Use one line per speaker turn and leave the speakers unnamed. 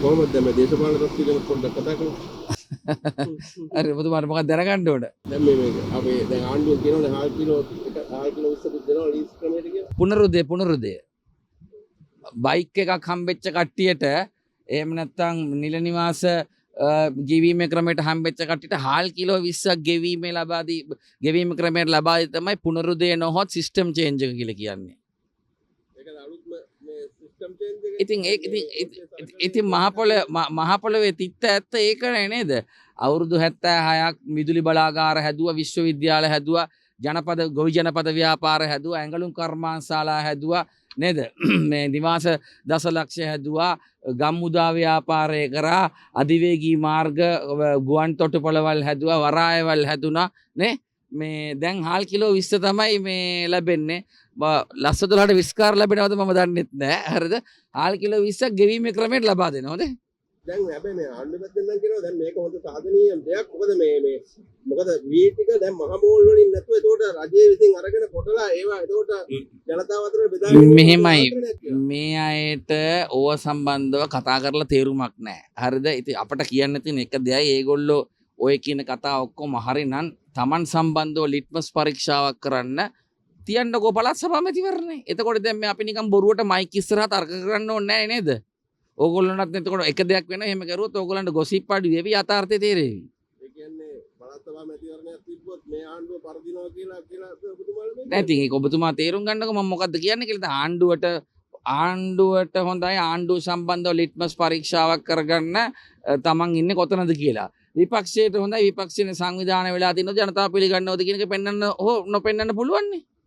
කොහොමද මේ දේශපාලන තත්ත්වය ගැන පොඩ්ඩක් කතා කරමු.
හරි ඔබතුමාට මොකක්ද දැනගන්න ඕන?
දැන් මේ අපේ දැන් ආණ්ඩුව කියනවනේ හාල් කිලෝ 20ක් දෙනවා ලීස් ක්‍රමයට කියලා.
පුනරුදය බයික් එකක් හම්බෙච්ච කට්ටියට එහෙම නැත්නම් නිල නිවාස ගෙවීමේ ක්‍රමයට හම්බෙච්ච කට්ටියට හාල් කිලෝ 20ක් ගෙවීම ක්‍රමයට ලබා දී තමයි පුනරුදය නොහොත් සිස්ටම් චේන්ජ් එක කියලා කියන්නේ.
ඒකද අලුත්ම මේ සිස්ටම් චේන්ජ් එක.
ඉතින් මහ පොළවේ තිත්ත ඇත්ත ඒකනේ නේද? අවුරුදු 76ක් මිදුලි බලාගාර හැදුවා, විශ්වවිද්‍යාල හැදුවා, ගොවි ජනපද ව්‍යාපාර හැදුවා, ඇඟලුම් කර්මාන්තශාලා හැදුවා නේද? මේ නිවාස දසලක්ෂ හැදුවා, ගම්මුදා ව්‍යාපාරය කරා, අධිවේගී මාර්ග ගුවන් තොටුපළවල් හැදුවා, වරායවල් හැදුනා නේ? මේ දැන් හාල් කිලෝ 20 තමයි මේ ලැබෙන්නේ. ලස්ස 12ට විස්කාර ලැබෙනවද මම දන්නෙත් නෑ. හරිද? හාල් කිලෝ 20ක් ගෙවීමේ ක්‍රමයට ලබා දෙනවද?
දැන් හැබැයි මේ ආණ්ඩුව පැත්තෙන් නම් කියනවා දැන් මේක හොඳ සාධනීය දෙයක්. මොකද වී ටික දැන් මහ මෝල් වලින් නැතුව ඒකට රජයේ විසින් අරගෙන කොටලා ඒවා ඒකට ජනතාව අතර බෙදාගෙන
මෙහෙමයි මේ අයට ඕව සම්බන්ධව කතා කරලා තේරුමක් නැහැ. හරිද? ඉතින් අපට කියන්න තියෙන එක දෙයයි ඒගොල්ලෝ ඔය කියන කතා ඔක්කොම හරිනම් Taman සම්බන්ධව ලිට්මස් පරීක්ෂාවක් කරන්න තියන්නකෝ පළාත් සභා මැතිවරණේ. එතකොට දැන් මේ අපි නිකන් බොරුවට මයික් ඉස්සරහා තර්ක කරන්න ඕනේ නැහැ නේද? ඕගොල්ලන්ට එතකොට එක දෙයක් වෙන එහෙම කරුවොත් ඕගොල්ලන්ට ගොසිප් අඩු වෙවි යථාර්ථය තේරෙවි.
ඒ කියන්නේ පළාත් සභා මැතිවරණයක් තිබ්බොත් මේ ආණ්ඩුව පරදිනවා කියලා ඔබතුමාලා
නැති ඒක ඔබතුමා තේරුම් ගන්නකො මම මොකද්ද කියන්නේ කියලා. ආණ්ඩුවට හොඳයි ආණ්ඩුව සම්බන්ධව ලිට්මස් පරීක්ෂාවක් කරගන්න තමන් ඉන්නේ කොතනද කියලා. විපක්ෂයට හොඳයි විපක්ෂයේ සංවිධානය වෙලා තියෙනවා ජනතාව පිළිගන්නවද කියන එක පෙන්වන්න හෝ නොපෙන්වන්න පුළුවන් නේ.